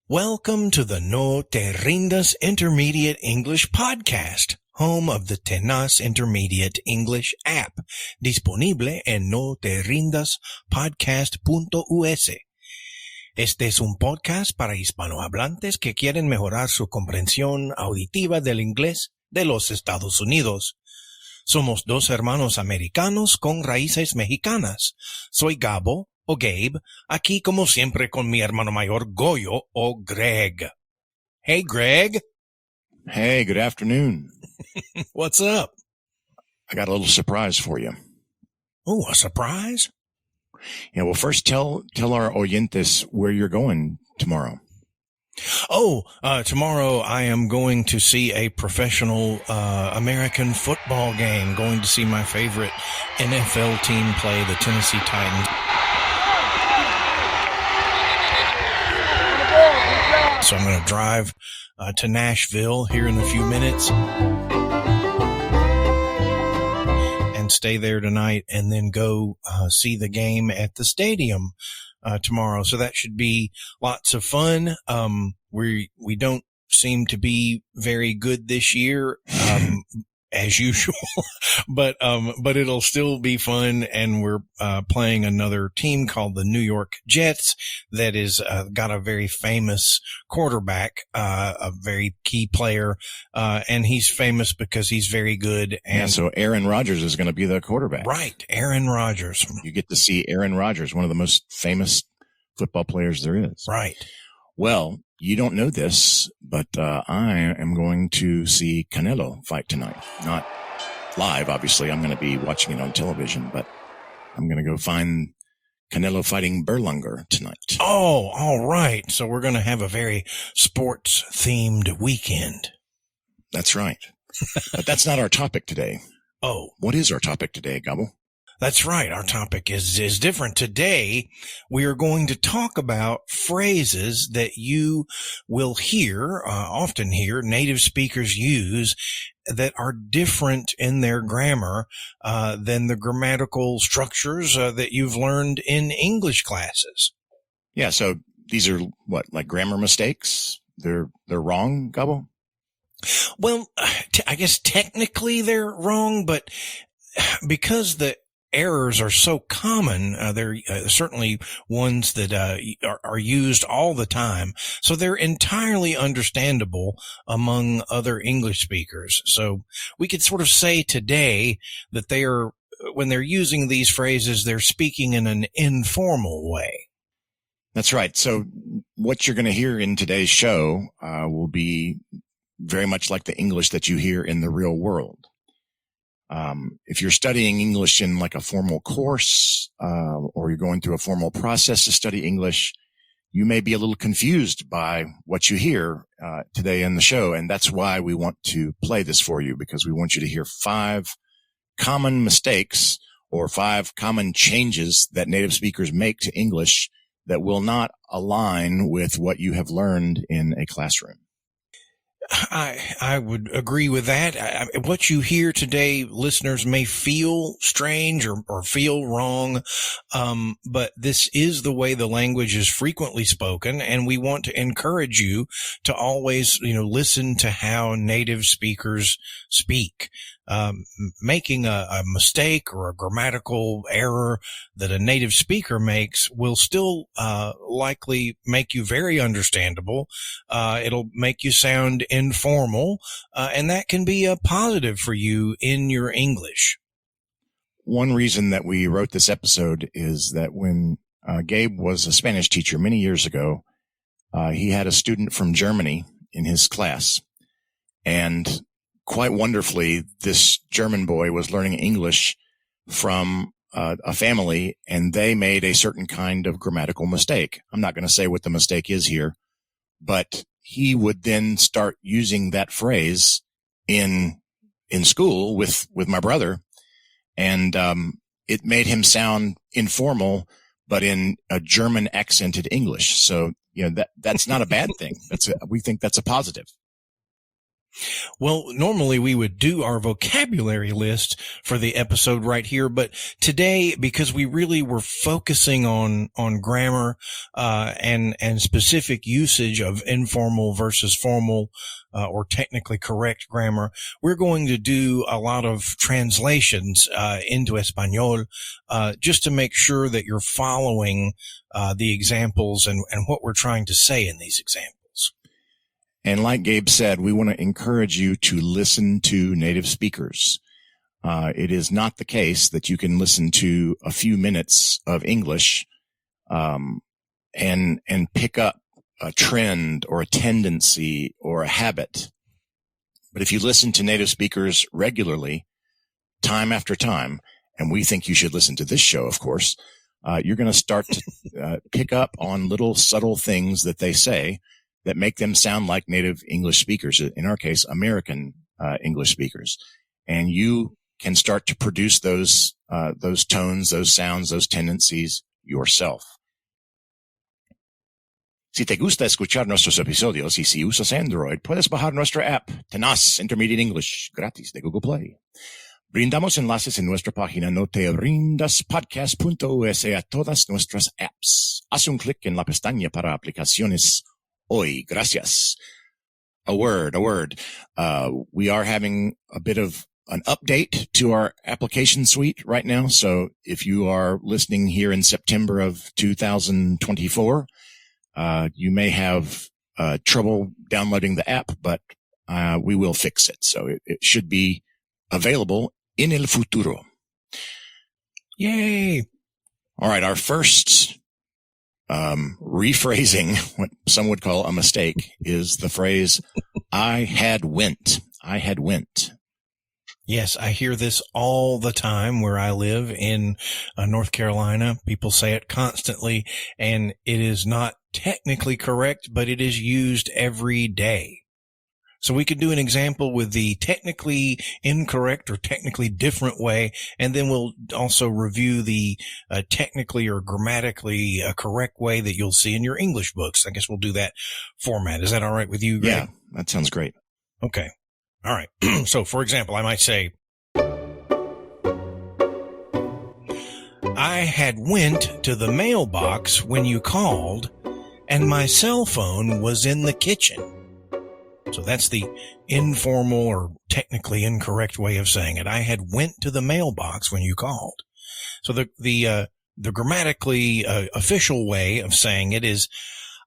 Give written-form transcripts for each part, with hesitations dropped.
Welcome to the No Te Rindas Intermediate English Podcast, home of the Tenaz Intermediate English app, disponible en noterrindaspodcast.us. Este es un podcast para hispanohablantes que quieren mejorar su comprensión auditiva del inglés de los Estados Unidos. Somos dos hermanos americanos con raíces mexicanas. Soy Gabo, o Gabe, aquí como siempre con mi hermano mayor Goyo o Greg. Hey, Greg. Hey, good afternoon. What's up? I got a little surprise for you. Oh, a surprise? Yeah, well, first tell our oyentes where you're going tomorrow. Tomorrow I am going to see a professional American football game, going to see my favorite NFL team play, the Tennessee Titans. So I'm going to drive to Nashville here in a few minutes and stay there tonight and then go see the game at the stadium tomorrow. So that should be lots of fun. We don't seem to be very good this year, as usual, but it'll still be fun. And we're playing another team called the New York Jets that is got a very famous quarterback, a very key player, and he's famous because he's very good. And so Aaron Rodgers is going to be the quarterback. Right, Aaron Rodgers. You get to see Aaron Rodgers, one of the most famous football players there is. Right. Well, you don't know this, but I am going to see Canelo fight tonight. Not live, obviously. I'm going to be watching it on television, but I'm going to go find Canelo fighting Berlanger tonight. Oh, all right. So we're going to have a very sports-themed weekend. That's right. But that's not our topic today. Oh. What is our topic today, Gabo? That's right. Our topic is different. Today, we are going to talk about phrases that you will hear, often hear native speakers use that are different in their grammar than the grammatical structures that you've learned in English classes. Yeah. So these are what, like grammar mistakes? They're wrong, Gabo? Well, I guess technically they're wrong, but because the errors are so common, they're certainly ones that are used all the time. So they're entirely understandable among other English speakers. So we could sort of say today that when they're using these phrases, they're speaking in an informal way. That's right. So what you're going to hear in today's show will be very much like the English that you hear in the real world. If you're studying English in like a formal course, or you're going through a formal process to study English, you may be a little confused by what you hear, today in the show. And that's why we want to play this for you, because we want you to hear 5 common mistakes or 5 common changes that native speakers make to English that will not align with what you have learned in a classroom. I would agree with that. What you hear today, listeners may feel strange or feel wrong, but this is the way the language is frequently spoken, and we want to encourage you to always, listen to how native speakers speak. Making a mistake or a grammatical error that a native speaker makes will still likely make you very understandable. It'll make you sound informal, and that can be a positive for you in your English. One reason that we wrote this episode is that when Gabe was a Spanish teacher many years ago, he had a student from Germany in his class, and quite wonderfully, this German boy was learning English from a family, and they made a certain kind of grammatical mistake. I'm not going to say what the mistake is here, but he would then start using that phrase in school with my brother, and it made him sound informal, but in a German accented English. So that's not a bad thing. We think that's a positive. Well, normally we would do our vocabulary list for the episode right here, but today, because we really were focusing on grammar, and specific usage of informal versus formal, or technically correct grammar, we're going to do a lot of translations, into Espanol, just to make sure that you're following, the examples and what we're trying to say in these examples. And like Gabe said, we want to encourage you to listen to native speakers. It is not the case that you can listen to a few minutes of English, and pick up a trend or a tendency or a habit. But if you listen to native speakers regularly, time after time, and we think you should listen to this show, of course, you're going to start to pick up on little subtle things that they say that make them sound like native English speakers, in our case, American English speakers. And you can start to produce those tones, those sounds, those tendencies yourself. Si te gusta escuchar nuestros episodios y si usas Android, puedes bajar nuestra app, Tenaz Intermediate English, gratis de Google Play. Brindamos enlaces en nuestra página notebrindaspodcast.us a todas nuestras apps. Haz un clic en la pestaña para aplicaciones hoy. Gracias. A word. We are having a bit of an update to our application suite right now. So if you are listening here in September of 2024, you may have trouble downloading the app, but we will fix it. So it should be available en el futuro. Yay. All right. Our first rephrasing, what some would call a mistake, is the phrase, I had went. Yes, I hear this all the time where I live in North Carolina. People say it constantly, and it is not technically correct, but it is used every day. So we could do an example with the technically incorrect or technically different way, and then we'll also review the technically or grammatically correct way that you'll see in your English books. I guess we'll do that format. Is that all right with you, Greg? Yeah, that sounds great. Okay. All right. So, for example, I might say, I had went to the mailbox when you called, and my cell phone was in the kitchen. So that's the informal or technically incorrect way of saying it. I had went to the mailbox when you called. So the grammatically official way of saying it is,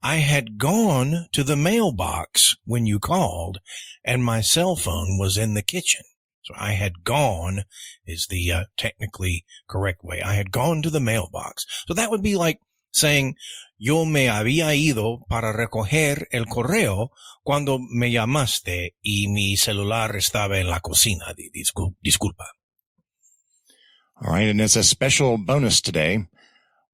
I had gone to the mailbox when you called, and my cell phone was in the kitchen. So I had gone is the technically correct way. I had gone to the mailbox. So that would be like saying, yo me había ido para recoger el correo cuando me llamaste y mi celular estaba en la cocina. Disculpa. All right. And as a special bonus today,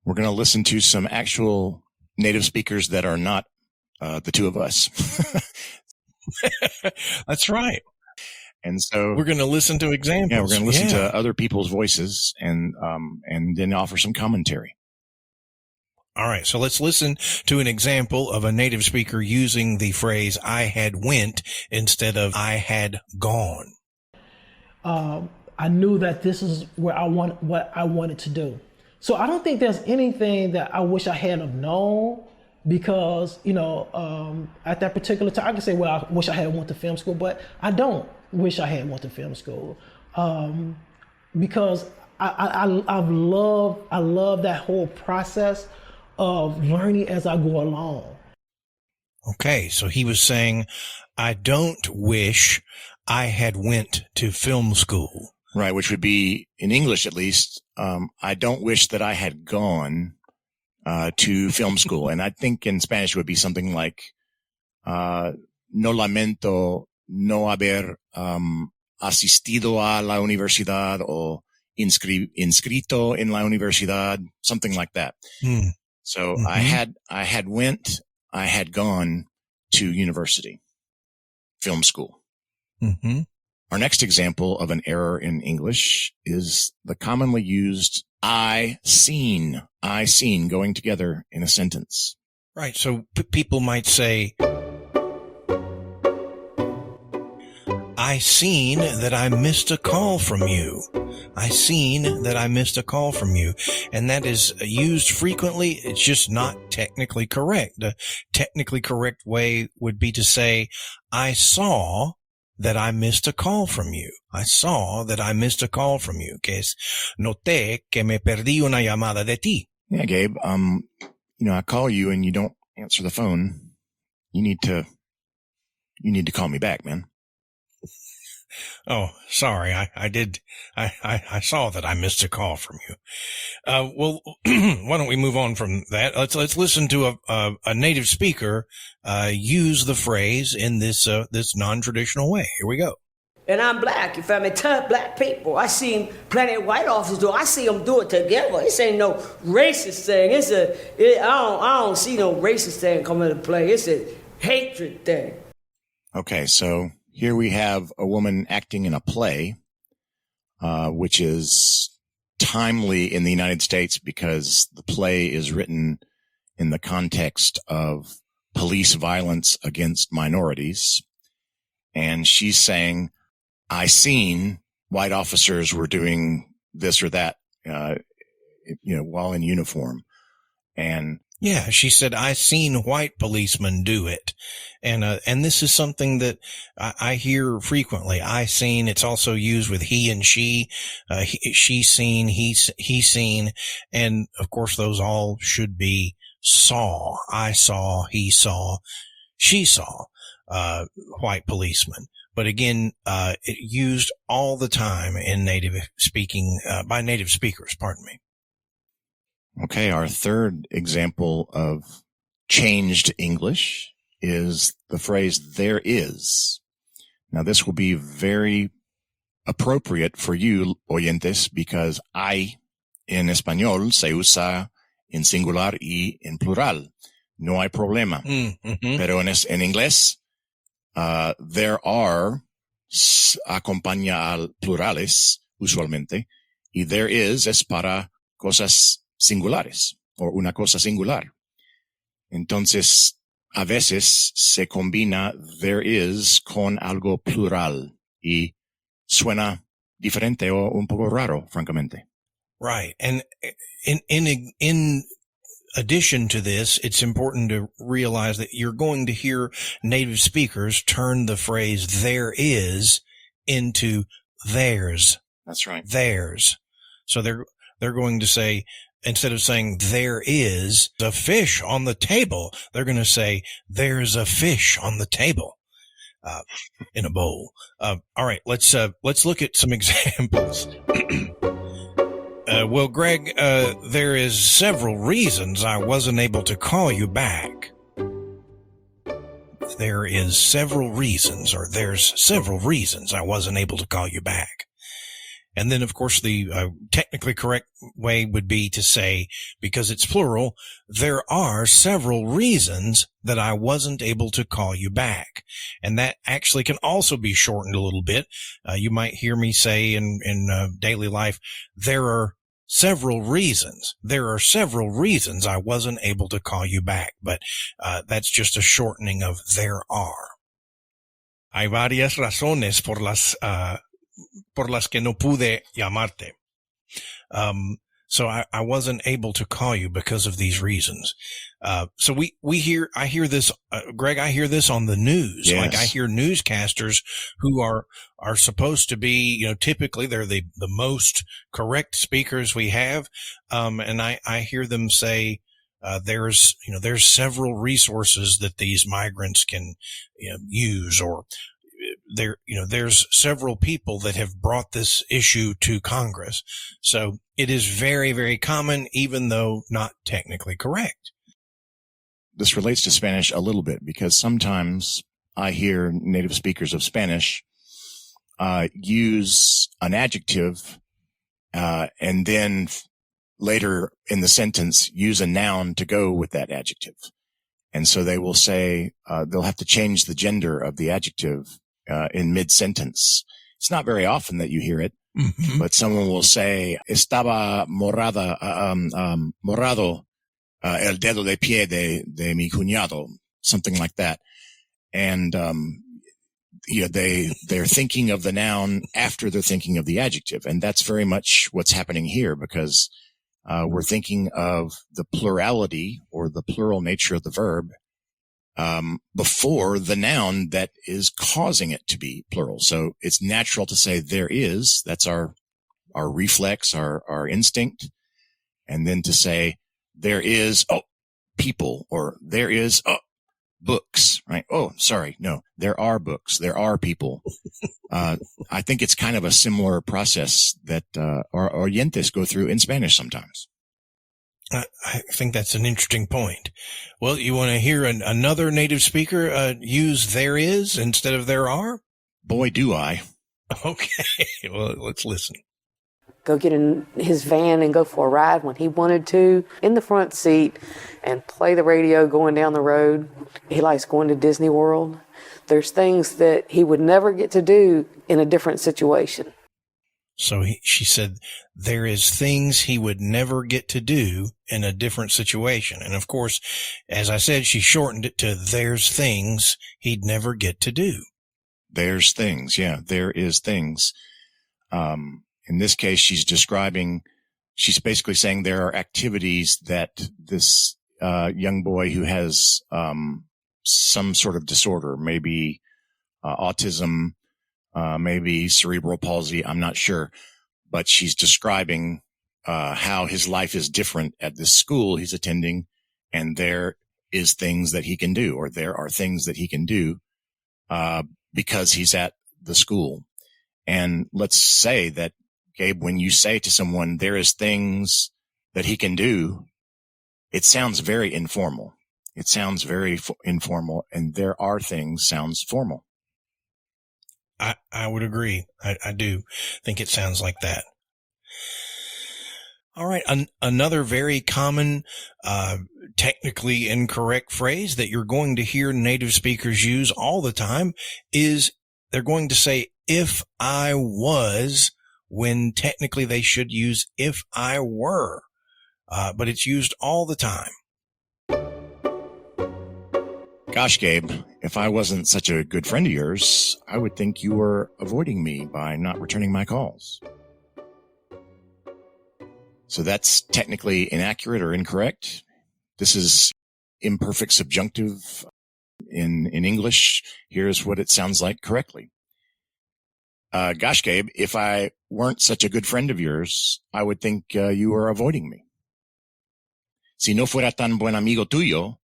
we're going to listen to some actual native speakers that are not the two of us. That's right. And so we're going to listen to examples. Yeah, we're going to listen to other people's voices and then offer some commentary. All right. So let's listen to an example of a native speaker using the phrase I had went instead of I had gone. I knew that this is where what I wanted to do. So I don't think there's anything that I wish I had have known because, at that particular time, I can say, well, I wish I had went to film school, but I don't wish I had went to film school because I love that whole process of learning as I go along. Okay, so he was saying, I don't wish I had went to film school. Right, which would be, in English at least, I don't wish that I had gone to film school. And I think in Spanish it would be something like, no lamento no haber asistido a la universidad o inscrito en la universidad, something like that. So I had went, I had gone to university, film school. Mm-hmm. Our next example of an error in English is the commonly used I seen going together in a sentence. Right. So people might say, I seen that I missed a call from you. I seen that I missed a call from you. And that is used frequently. It's just not technically correct. The technically correct way would be to say, I saw that I missed a call from you. I saw that I missed a call from you. Que es, noté que me perdí una llamada de ti. Yeah, Gabe. I call you and you don't answer the phone. You need to call me back, man. Oh, sorry. I did. I saw that I missed a call from you. Well, why don't we move on from that? Let's listen to a native speaker, use the phrase in this non-traditional way. Here we go. And I'm black, you feel me? Tough black people. I seen plenty of white officers do it. I see them do it together. This ain't no racist thing. I don't see no racist thing come into play. It's a hatred thing. Okay, so here we have a woman acting in a play, which is timely in the United States because the play is written in the context of police violence against minorities. And she's saying, I seen white officers were doing this or that, while in uniform. And yeah, she said, I seen white policemen do it. And this is something that I hear frequently. I seen, it's also used with he and she, she seen, he seen. And of course, those all should be saw. I saw, he saw, she saw, white policemen. But again, it used all the time in by native speakers, pardon me. Okay, our third example of changed English is the phrase there is. Now, this will be very appropriate for you, oyentes, because hay en español se usa en singular y en plural. No hay problema. Mm-hmm. Pero en inglés, there are acompaña al plurales, usualmente, y there is para cosas singulares o una cosa singular. Entonces, a veces se combina there is con algo plural y suena diferente o un poco raro, francamente. Right. And in addition to this, it's important to realize that you're going to hear native speakers turn the phrase there is into theirs. That's right. Theirs. So they're going to say, instead of saying there is a fish on the table, they're going to say there's a fish on the table, in a bowl. All right. Let's look at some examples. Well, Greg, there is several reasons I wasn't able to call you back. There's several reasons I wasn't able to call you back. And then, of course, the technically correct way would be to say, because it's plural, there are several reasons that I wasn't able to call you back. And that actually can also be shortened a little bit. You might hear me say in daily life, there are several reasons. There are several reasons I wasn't able to call you back. But that's just a shortening of there are. Hay varias razones por las que no pude llamarte. So I wasn't able to call you because of these reasons. So I hear this, Greg, I hear this on the news. Yes. Like I hear newscasters who are supposed to be, typically they're the most correct speakers we have. And I hear them say, there's several resources that these migrants can use, or there's several people that have brought this issue to Congress. So it is very, very common, even though not technically correct. This relates to Spanish a little bit because sometimes I hear native speakers of Spanish use an adjective and then later in the sentence use a noun to go with that adjective. And so they will say they'll have to change the gender of the adjective in mid-sentence. It's not very often that you hear it, Mm-hmm. but someone will say, estaba morado el dedo de pie de mi cuñado, something like that. And they're thinking of the noun after they're thinking of the adjective. And that's very much what's happening here, because we're thinking of the plurality or the plural nature of the verb before the noun that is causing it to be plural. So it's natural to say there is. That's our reflex, our instinct. And then to say there is people, or there is books, right? Oh, sorry. No, there are books. There are people. I think it's kind of a similar process that our oyentes go through in Spanish sometimes. I think that's an interesting point. Well, you want to hear another native speaker use there is instead of there are? Boy, do I. Okay. Well, let's listen. Go get in his van and go for a ride when he wanted to, in the front seat, and play the radio going down the road. He likes going to Disney World. There's things that he would never get to do in a different situation. So she said there is things he would never get to do in a different situation. And of course, as I said, she shortened it to there's things he'd never get to do. There's things. Yeah, there is things. In this case, she's basically saying there are activities that this young boy who has some sort of disorder, maybe autism, maybe cerebral palsy, I'm not sure, but she's describing how his life is different at this school he's attending, and there is things that he can do, or there are things that he can do because he's at the school. And let's say that, Gabe, when you say to someone, there is things that he can do, it sounds very informal. It sounds very informal, and there are things sounds formal. I would agree. I do think it sounds like that. All right. Another very common, technically incorrect phrase that you're going to hear native speakers use all the time is they're going to say, if I was, when technically they should use if I were. But it's used all the time. Gosh, Gabe, if I wasn't such a good friend of yours, I would think you were avoiding me by not returning my calls. So that's technically inaccurate or incorrect. This is imperfect subjunctive in English. Here's what it sounds like correctly. Gosh, Gabe, if I weren't such a good friend of yours, I would think you were avoiding me. Si no fuera tan buen amigo tuyo,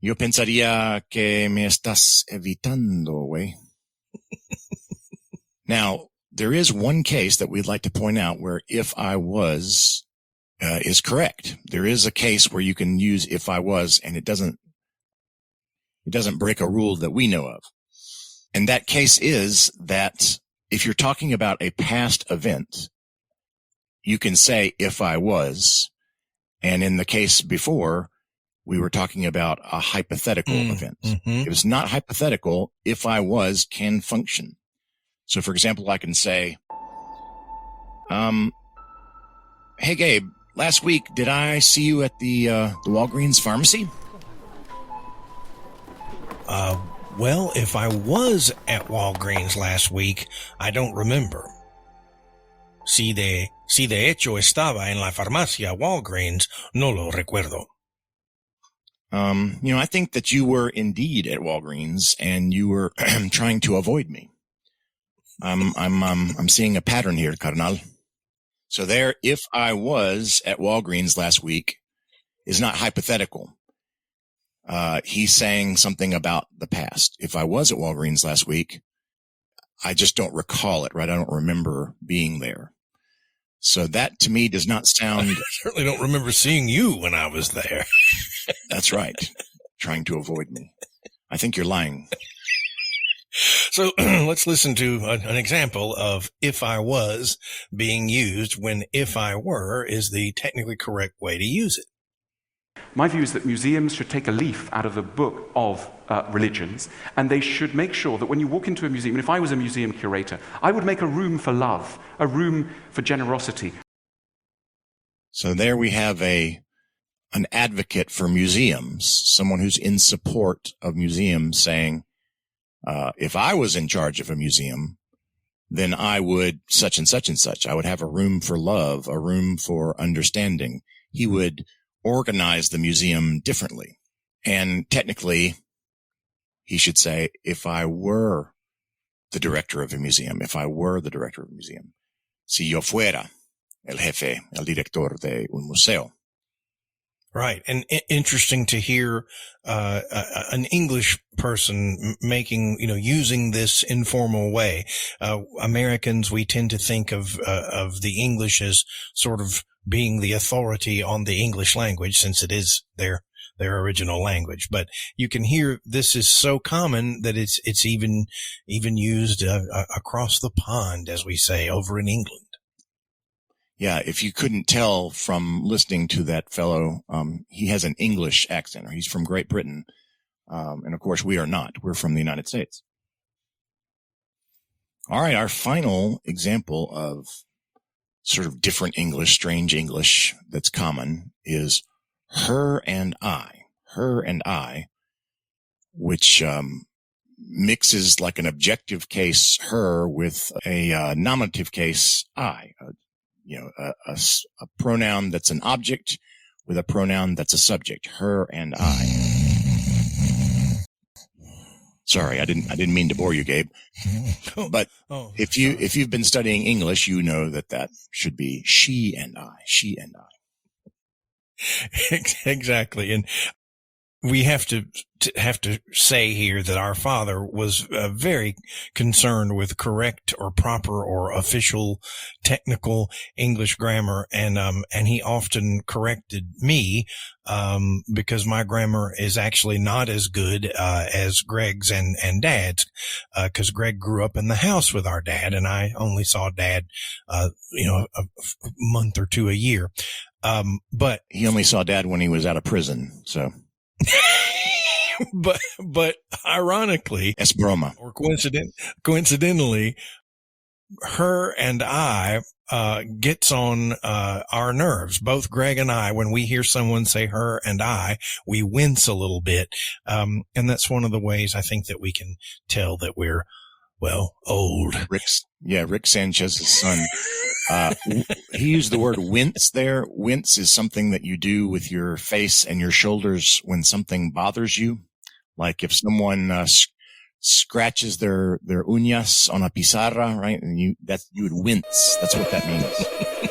yo pensaría que me estás evitando, güey. Now, there is one case that we'd like to point out where if I was is correct. There is a case where you can use if I was, and it doesn't break a rule that we know of. And that case is that if you're talking about a past event, you can say if I was. And in the case before, we were talking about a hypothetical event. Mm-hmm. If it's not hypothetical, if I was can function. So for example, I can say, hey Gabe, last week, did I see you at the Walgreens pharmacy? Well, if I was at Walgreens last week, I don't remember. Si de hecho estaba en la farmacia Walgreens, no lo recuerdo. I think that you were indeed at Walgreens and you were trying to avoid me. I'm seeing a pattern here, carnal. So there, if I was at Walgreens last week is not hypothetical. He's saying something about the past. If I was at Walgreens last week, I just don't recall it, right? I don't remember being there. So that to me does not sound. I certainly don't remember seeing you when I was there. That's right. Trying to avoid me. I think you're lying. So let's listen to an example of if I was being used when if I were is the technically correct way to use it. My view is that museums should take a leaf out of the book of religions, and they should make sure that when you walk into a museum, and if I was a museum curator, I would make a room for love, a room for generosity. So there we have an advocate for museums, someone who's in support of museums saying, If I was in charge of a museum, then I would such and such and such. I would have a room for love, a room for understanding. He would organize the museum differently. And technically, he should say, if I were the director of a museum, si yo fuera el jefe, el director de un museo. Right. And interesting to hear, an English person making, using this informal way. Americans, we tend to think of the English as sort of being the authority on the English language, since it is their original language. But you can hear this is so common that it's even used across the pond, as we say, over in England. Yeah, if you couldn't tell from listening to that fellow, he has an English accent, or he's from Great Britain. And of course, we are not. We're from the United States. All right, our final example of sort of different English, strange English that's common is her and I, which mixes like an objective case her with a nominative case I. A pronoun that's an object with a pronoun that's a subject, her and I. Sorry, I didn't mean to bore you, Gabe. But if you've been studying English, you know that should be she and I. Exactly. And we have to say here that our father was very concerned with correct or proper or official technical English grammar, and he often corrected me because my grammar is actually not as good as Greg's and Dad's, because Greg grew up in the house with our dad, and I only saw Dad a month or two a year. But he only saw Dad when he was out of prison, so. But ironically, es broma, or coincidentally, her and I gets on our nerves. Both Greg and I, when we hear someone say her and I, we wince a little bit, and that's one of the ways I think that we can tell that we're old. Rick Sanchez's son. He used the word wince there. Wince is something that you do with your face and your shoulders when something bothers you. Like if someone scratches their uñas on a pizarra, right? And you would wince. That's what that means.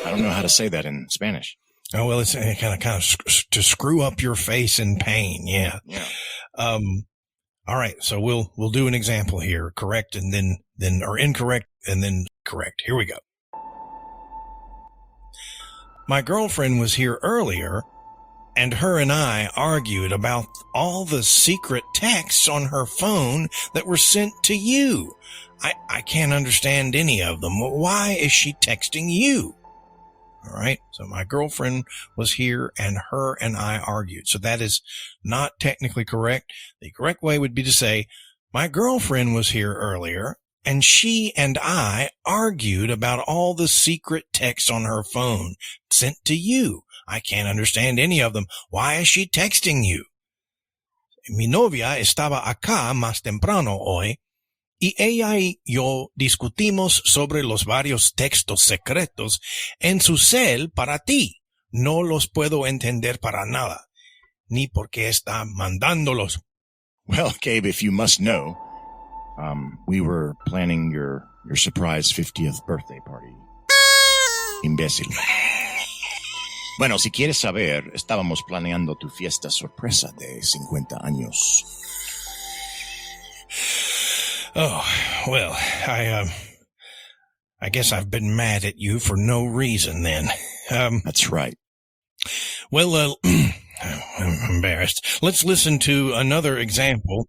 I don't know how to say that in Spanish. Oh, well, it's kind of to screw up your face in pain. Yeah. All right. So we'll do an example here. Correct. And then or incorrect and then correct. Here we go. My girlfriend was here earlier, and her and I argued about all the secret texts on her phone that were sent to you. I can't understand any of them. Why is she texting you? All right. So my girlfriend was here, and her and I argued. So that is not technically correct. The correct way would be to say, my girlfriend was here earlier, and she and I argued about all the secret texts on her phone sent to you. I can't understand any of them. Why is she texting you? Mi novia estaba acá más temprano hoy, y ella y yo discutimos sobre los varios textos secretos en su cel para ti. No los puedo entender para nada, ni por qué está mandándolos. Well, Gabe, if you must know, we were planning your surprise 50th birthday party. Imbécil. Bueno, si quieres saber, estábamos planeando tu fiesta sorpresa de 50 años. Oh, well, I guess I've been mad at you for no reason then. That's right. Well, I'm embarrassed. Let's listen to another example.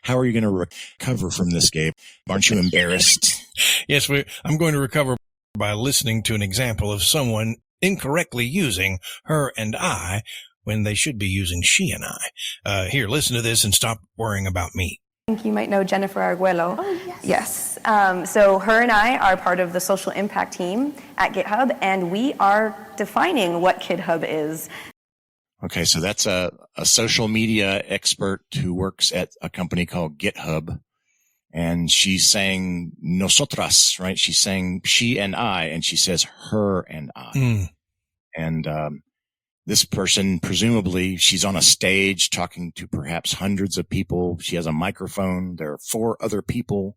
How are you going to recover from this, Gabe? Aren't you embarrassed? Yes, I'm going to recover by listening to an example of someone incorrectly using her and I when they should be using she and I. Here, listen to this and stop worrying about me. I think you might know Jennifer Arguello. Oh, yes. So her and I are part of the social impact team at GitHub, and we are defining what GitHub is. Okay, so that's a social media expert who works at a company called GitHub. And she's saying nosotras, right? She's saying she and I, and she says her and I. Mm. And this person, presumably, she's on a stage talking to perhaps hundreds of people. She has a microphone. There are 4 other people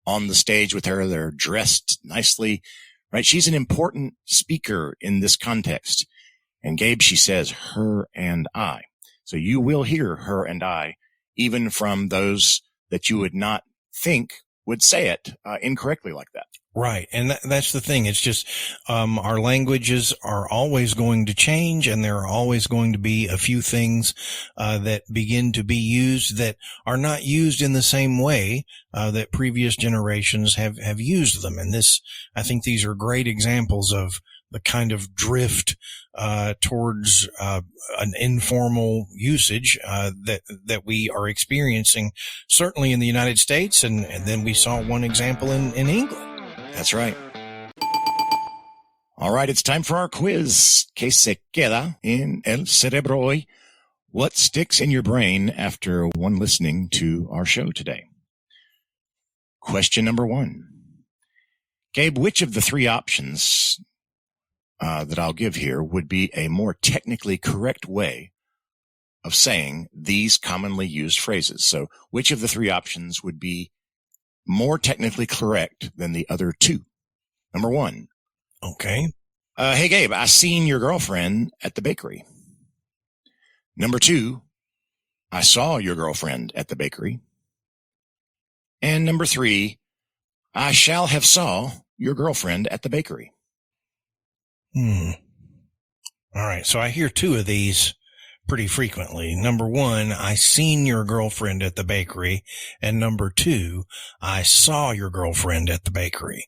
on the stage with her. They're dressed nicely, right? She's an important speaker in this context. And Gabe, she says her and I. So you will hear her and I, even from those that you would not think would say it incorrectly like that. Right. And that's the thing. It's just, our languages are always going to change, and there are always going to be a few things, that begin to be used that are not used in the same way, that previous generations have used them. And I think these are great examples of the kind of drift, towards, an informal usage, that we are experiencing, certainly in the United States. And then we saw one example in England. That's right. All right, it's time for our quiz. ¿Qué se queda en el cerebro hoy? What sticks in your brain after one listening to our show today? Question number 1. Gabe, which of the 3 options that I'll give here would be a more technically correct way of saying these commonly used phrases? So which of the 3 options would be more technically correct than the other 2? Number 1. Okay. Hey, Gabe, I seen your girlfriend at the bakery. Number 2, I saw your girlfriend at the bakery. And number 3, I shall have saw your girlfriend at the bakery. All right. So I hear 2 of these pretty frequently. Number 1, I seen your girlfriend at the bakery. And number 2, I saw your girlfriend at the bakery.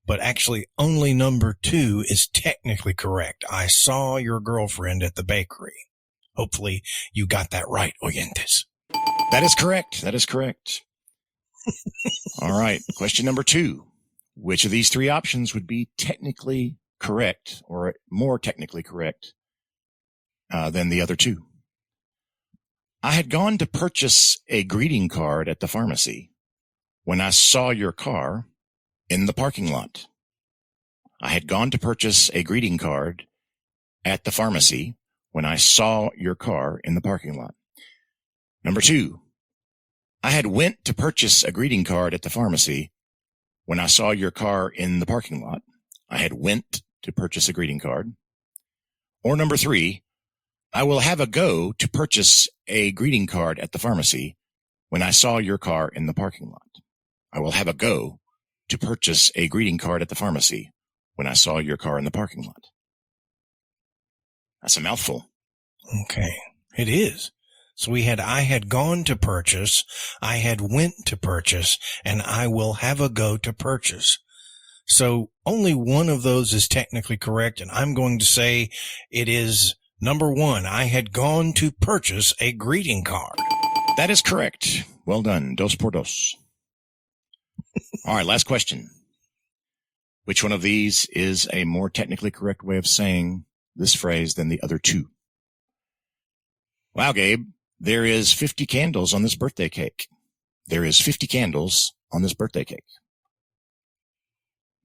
But actually only number 2 is technically correct. I saw your girlfriend at the bakery. Hopefully you got that right, oyentes. That is correct. That is correct. All right. Question number 2. Which of these 3 options would be technically correct, or more technically correct than the other 2? I had gone to purchase a greeting card at the pharmacy when I saw your car in the parking lot. I had gone to purchase a greeting card at the pharmacy when I saw your car in the parking lot. Number 2, I had went to purchase a greeting card at the pharmacy when I saw your car in the parking lot. I had went to purchase a greeting card. Or number 3, I will have a go to purchase a greeting card at the pharmacy when I saw your car in the parking lot. I will have a go to purchase a greeting card at the pharmacy when I saw your car in the parking lot. That's a mouthful. Okay. It is. So we had, I had gone to purchase, I had went to purchase, and I will have a go to purchase. So only one of those is technically correct, and I'm going to say it is number 1. I had gone to purchase a greeting card. That is correct. Well done. 2 por 2. All right, last question. Which one of these is a more technically correct way of saying this phrase than the other 2? Wow, Gabe, there is 50 candles on this birthday cake. There is 50 candles on this birthday cake.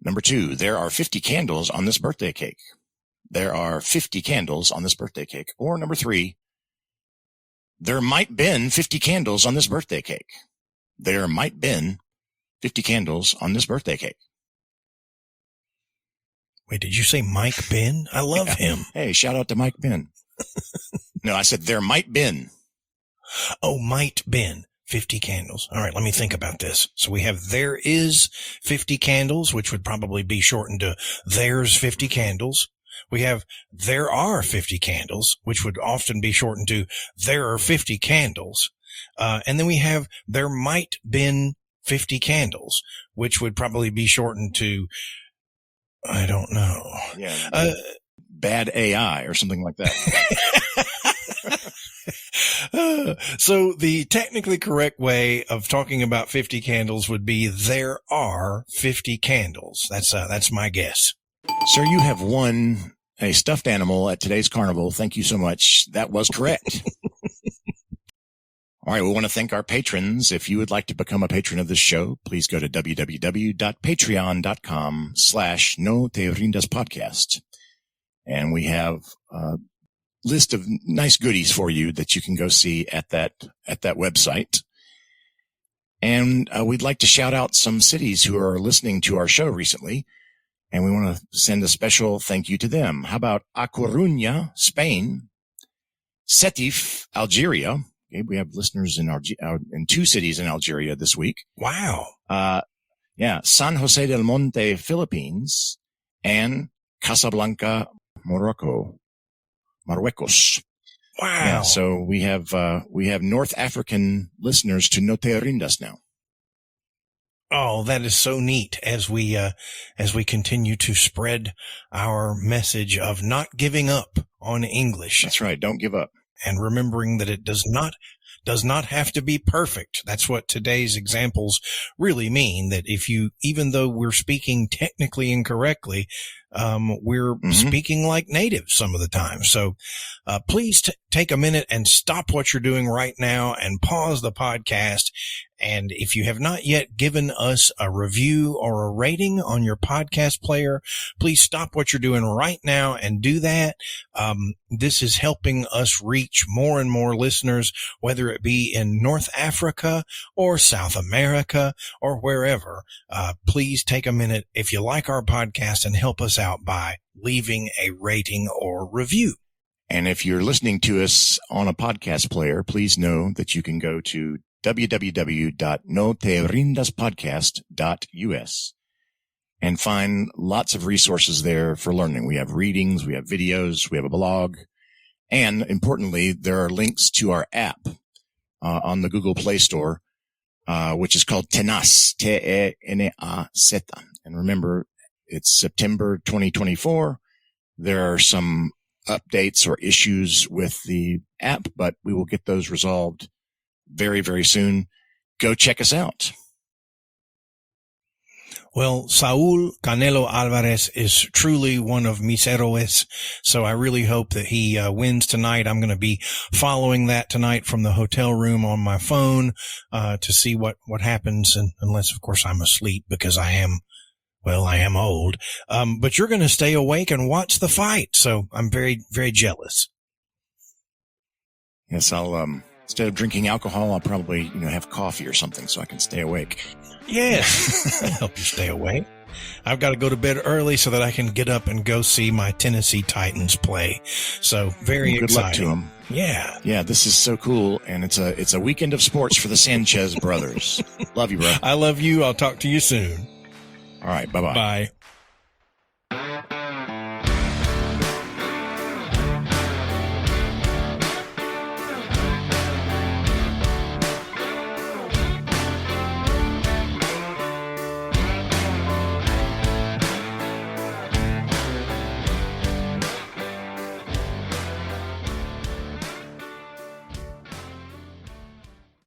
Number 2, there are 50 candles on this birthday cake. There are 50 candles on this birthday cake. Or number 3, there might been 50 candles on this birthday cake. There might been 50 candles on this birthday cake. Wait, did you say Mike Ben? I love him. Hey, shout out to Mike Ben. No, I said there might been. Oh, might been 50 candles. All right, let me think about this. So we have there is 50 candles, which would probably be shortened to there's 50 candles. We have there are 50 candles, which would often be shortened to there are 50 candles. And then we have there might been 50 candles, which would probably be shortened to I don't know. Yeah. Bad AI or something like that. So the technically correct way of talking about 50 candles would be there are 50 candles. That's my guess. Sir, you have won a stuffed animal at today's carnival. Thank you so much. That was correct. All right. We want to thank our patrons. If you would like to become a patron of this show, please go to www.patreon.com/No Te Rindas Podcast. And we have a list of nice goodies for you that you can go see at that website. And we'd like to shout out some cities who are listening to our show recently. And we want to send a special thank you to them. How about A Coruña, Spain, Sétif, Algeria. Okay, we have listeners in two cities in Algeria this week. Wow. San Jose del Monte, Philippines, and Casablanca, Marruecos. Wow. Yeah, so we have North African listeners to No Te Rindas now. Oh, that is so neat as we continue to spread our message of not giving up on English. That's right. Don't give up. And remembering that it does not have to be perfect. That's what today's examples really mean, that even though we're speaking technically incorrectly, we're speaking like natives some of the time. So, please take a minute and stop what you're doing right now and pause the podcast. And if you have not yet given us a review or a rating on your podcast player, please stop what you're doing right now and do that. This is helping us reach more and more listeners, whether it be in North Africa or South America or wherever. Please take a minute if you like our podcast and help us out by leaving a rating or review. And if you're listening to us on a podcast player, please know that you can go to www.noterrindaspodcast.us and find lots of resources there for learning. We have readings, we have videos, we have a blog, and importantly, there are links to our app on the Google Play Store, which is called Tenaz, T-E-N-A-Z. And remember, it's September 2024. There are some updates or issues with the app, but we will get those resolved very, very soon. Go check us out. Well, Saul Canelo Alvarez is truly one of mis héroes, so I really hope that he wins tonight. I'm going to be following that tonight from the hotel room on my phone to see what happens, and unless, of course, I'm asleep because I am old. But you're going to stay awake and watch the fight, so I'm very, very jealous. Yes, I'll instead of drinking alcohol, I'll probably have coffee or something so I can stay awake. Yes, that'll help you stay awake. I've got to go to bed early so that I can get up and go see my Tennessee Titans play. So very good exciting. Luck to them. Yeah. Yeah, this is so cool. And it's a weekend of sports for the Sanchez brothers. Love you, bro. I love you. I'll talk to you soon. All right. Bye-bye. Bye.